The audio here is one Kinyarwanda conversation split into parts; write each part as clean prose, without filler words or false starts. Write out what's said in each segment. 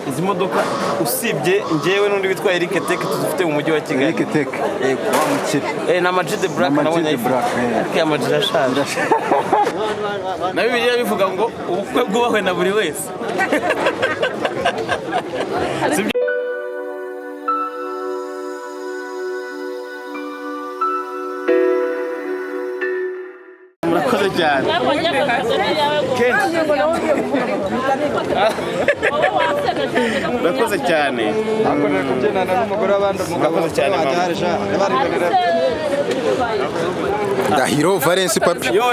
izi modoka usibye njyewe n'undi witwa Eric Tech tuzifite mu mujyi wa Kigali. Eric Tech wamukire na Majid Black nabonye ifuka Majid ashaje na Bibiliya bivuga ngo ubukwe bwubahwe na buri wese. Murakoze cyane. Murakoze cyane. akorera kubyinana n'umugore w'abandi Murakoze cyane. Ndahiro, valensi, papy. Yo.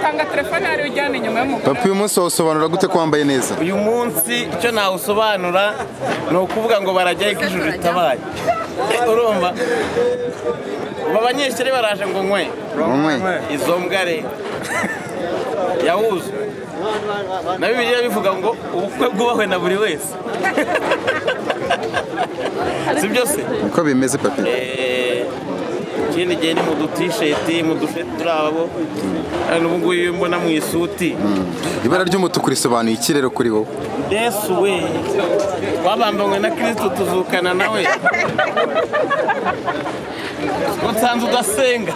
Tanga telefone ari ujyana inyuma y'umugore. Papy, uyu munsi wawusobanura gute ko wambaye neza? Uyu munsi icyo nawusobanura ni ukuvuga ngo barajyaho ko ijuru ritabaye. Urumva? Ubu abanyeshuri baraje ngo nkwe. Izo mbware yahuze. Na Bibiliya bivuga ngo ubukwe bwubahwe na buri wese. Si byose? Uko bimeze papy? Ikindi gihe ni mu dutisheti, mu dusheti turabo. N'ubu ngubu iyo mbona mu isuti. Ibara ry'umutuku risobanuye iki rero kuri wowe? Yesu we, wabambanywe na Kristo tuzukana nawe. Ngo nsanze udasenga.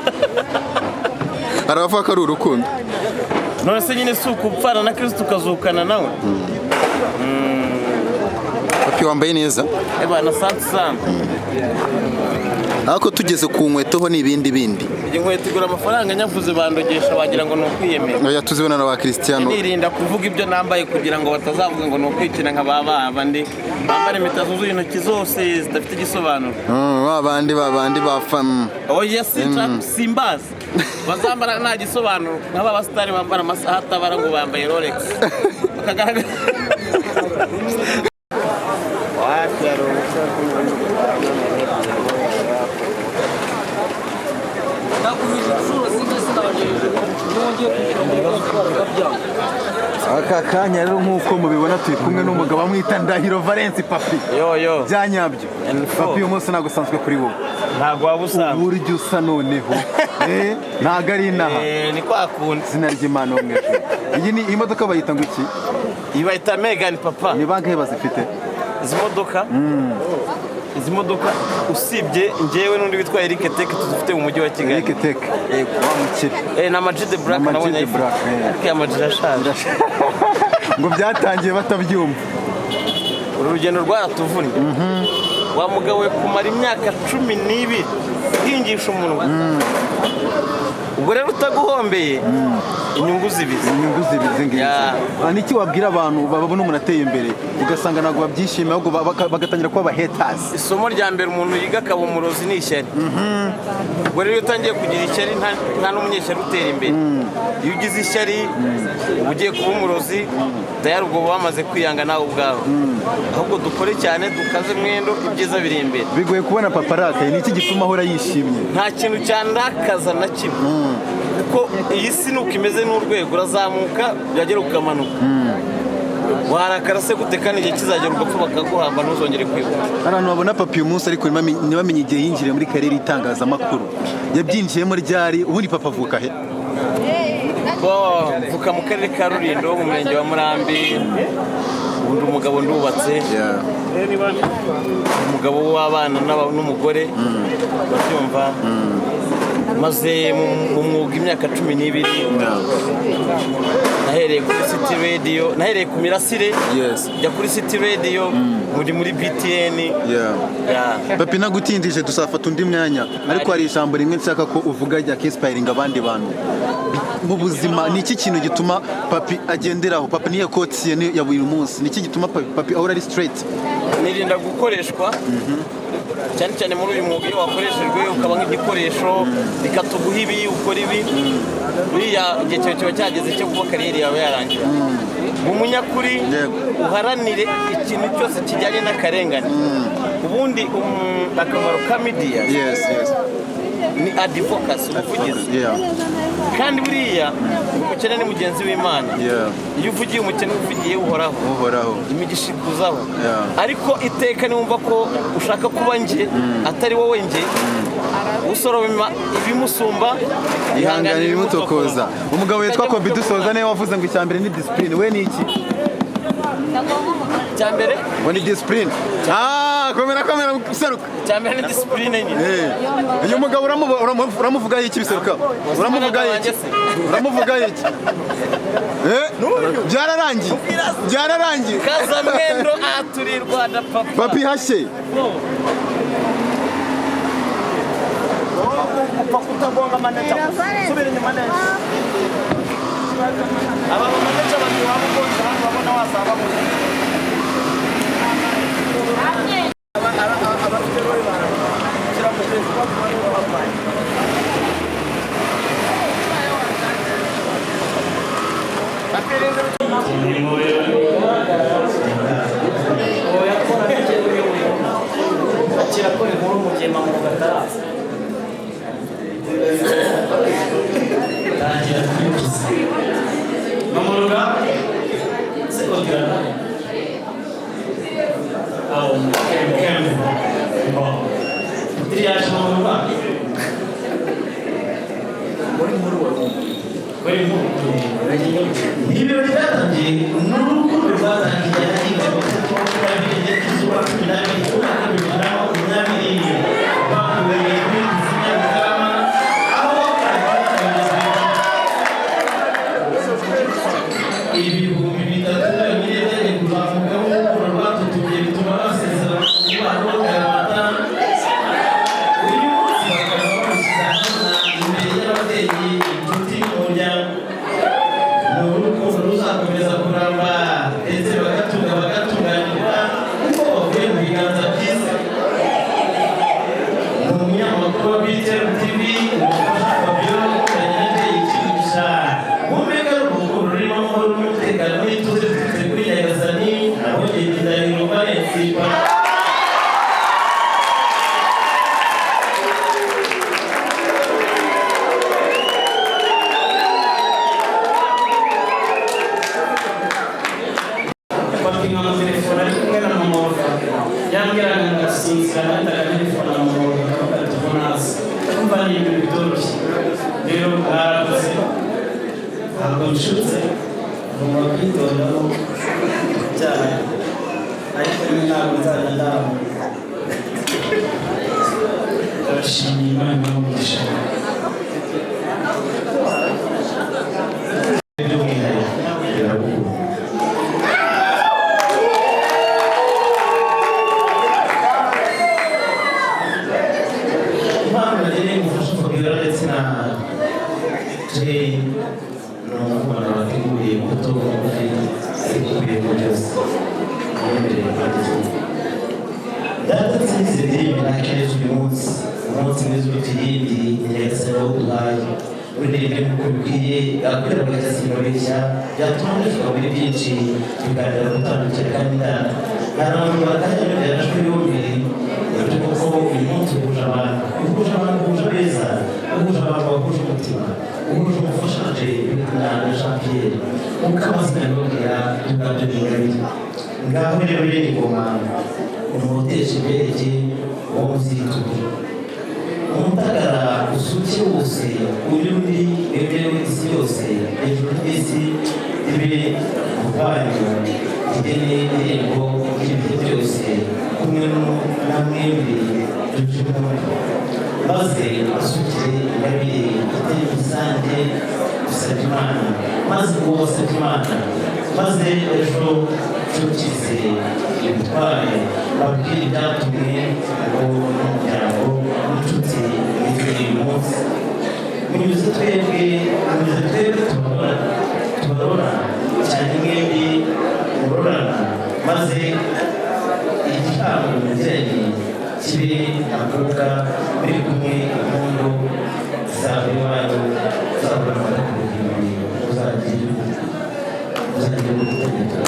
Aravuga ko ari urukundo. None se nyine si ukupfana na Kristo ukazukana nawe. Papy, wambaye neza? Na santi sana. Ariko tugeze ku nkweto ho n'ibindi. Iyi nkweto igura amafaranga nyavuze bandogesha bagira ngo ni ukwiyemera. Oya, tuzibona na ba Cristiano. Nirinda kuvuga ibyo nambaye kugira ngo batazavuga ngo ni ukwikina nka babandi bambara impeta zuzuye intoki zose zidafite igisobanuro. Babandi bapfa. Oya simbazi. Bazambara nta gisobanuro nk'aba basitari bambara amasaha atabara ngo bambaye Rolex. Bakagaragara. aka kanya rero nk'uko mubibona turi kumwe n'umugabo amwita Ndahiro valensi papy. Yo. Byanyabyo. Papy, uyu munsi ntabwo usanzwe kuri wowe. Ntabwo waba usanzwe. Uburyo usa noneho. Ntabwo ari inaha. Ni kwa kundi. Izina ry'Imana wo mu ijuru. Iyi modoka bayita ngo iki? Iyi bayita Megan papa. Ni bangahe bazifite? Izi modoka usibye njyewe n'undi witwa Eric Tech tuzifite mu mujyi wa Kigali. Eric Tech wamukire. na Majid Black nabonye ifuka Majid ashaje ngo byatangiye batabyumva. Uru rugendo rwaratuvunnye. Wa mugabo we kumara imyaka 12 hingisha umunwa. Ubwo rero utaguhombeye inyungu zibize ngizi. Niki wabwira abantu babona umuntu ateye imbere ugasanga ntabwo babyishimiye ahubwo bagatangira kuba aba haters? Isomo rya mbere umuntu yiga akaba umurozi ni ishyari. Ubwo rero utangiye kugira ishyari nta n'umunyeshyari utera imbere. Iyo ugize ishyari ugiye kuba umurozi tayari ubwo bamaze kwiyanga nawe ubwawe. Ahubwo dukore cyane dukaze mwendo ibyiza biri imbere. Bigoye kubona paparaka ni iki gituma ahora yishimye? Nta kintu cyandakaza na kimwe. Kuko iyi si nuko imeze n'urwego urazamuka byagera ukamanuka. Warakara se gute kandi igihe kizagera ugapfa bakaguhamba ntuzongere kwibuka. Abantu babona papy uyu munsi ariko ntibamenye igihe yinjiriye muri karere itangazamakuru. Yabyinjiyemo ryari? Ubundi papa avuka he? Mvuka mu karere ka Rulindo mu murenge wa Murambi. Undi umugabo ndubatse. Umugabo w'abana n'umugore. Babyumva. Maze mu mwuga imyaka 12. Nahereye kuri City Radio, nahereye ku Mirasire. Jya kuri City Radio, muri BTN. Papy, nagutindije dusafata undi mwanya ariko hari ijambo rimwe nshaka ko uvuga rya inspiring abandi bantu mu buzima. Ni iki kintu gituma papy agenderaho? Papy niyo quote ya buri munsi. Ni iki gituma papy ahora ari straight? Nirinda gukoreshwa. Cyane cyane muri uyu mwuga iyo wakoreshejwe ukaba nk'igikoresho bikatuguha ibi ukora ibi buriya igihe cyawe kiba cyageze cyo kuba kariyeri yawe yarangira. Umunyakuri uharanire ikintu cyose kijyanye n'akarengane. Ubundi akamaro ka media ni advocacy, ubuvugizi. Kandi buriya umukene ni mugenzi w'Imana. Iyo uvugiye umukene uvugiye uhoraho imigisha ikuzaho. Ariko iteka niwumva ko ushaka kuba nge atari wowe nge usoroma ibimusumba ihangane ibimutokoza. Umugabo witwa Kobe dusoza nawe wavuze ngo icyambere ni discipline. We ni iki? cyambere ngo ni discipline. Komera seruka. cyambere ni discipline nyine. Uyu mugabo uramuvuga iki biseruka? Uramuvuga iki? Byararangiye. Kaza mwendo aturi Rwanda papa. Papi hashye. Kutabonga manager. Subira inyuma neza. Aba manager bandi wabo bose babona wasaba mu. Kirakora inkuru mu gihe mama gataraza. Mamuruga se ogira au kembe bon triage mamuruga bari mu ibiro byatangiye n'urukundo rwatangiye n'inga batatu babiri kizuba kinami kinamo kinami bakuye kuzimya kama ibihumbi bitatu byonyine kuzamuka mu rwatutumye bituma basezera umubano w'Abanyarwanda. Uyu munsi bakaba bamushyira imbere y'ababyeyi, inshuti n'umuryango. Ni urukundo ruzakomeza kuramba ndetse bagatunganirwa kuko bavuye mu biganza byiza. Ni umunyamakuru wa BTN TV, umufasha Fabio Kanyete yikinisha umega urukundo rurimo amahoro n'umutekano n'ituze biturutse kuri Nyagasani abongeye Ndahiro valensi bapima amatelefone ari kumwe na mama yambwiraga ngasinzira nandaga telefone na mama tubona hasi kumva ni ibintu bitoroshye rero bwarakoze ntabwo nshutse ngomba kwitondaho cyane ariko ntabwo nzajya ndaho ndabashimiye Imana n'umugisha impamvu nagiye ngufasha kubwira ndetse na Jay n'umwana wateguye imbuto ngufi zikubiye mu byose yemereye kandi data nziza ndirimbo nakereje uyu munsi umunsi mwiza uruta iyindi nyagasani waduhaye uririmbe nk'uko bikwiye akorera bagasimabeshya byatuma dushika muri byinshi tukaganira gutandukira kandi ndana hari abantu batangira byarashwe yombi ibyo kuko uyu munsi uhuje abantu uhuje beza uhuje abantu bahuje umutima uhuje umufashanje na Jean Pierre ukaba sinabibabwira tugabyo n'ingabire ngaho rero rero ingoma umutesha ibereke wo muzitura umutagara usuke wose uri muri wemerewe isi yose hejuru y'isi ibe urwanyu igene irembo ry'ibihe byose kumwe na mwembi dujemo maze asukire ingabire itari rusange dusabye Imana maze uwo wasabye Imana maze ejo tukize ibitware babwire ibyatumye ngo n'umuryango n'inshuti n'izindi munsi munyuze twebwe tubarora cyane mwembi murorana maze igihango mugiranye kibe akuka muri kumwe impundu zaba iwanyu zabura amata ku bihumbi uzagira ugutegeka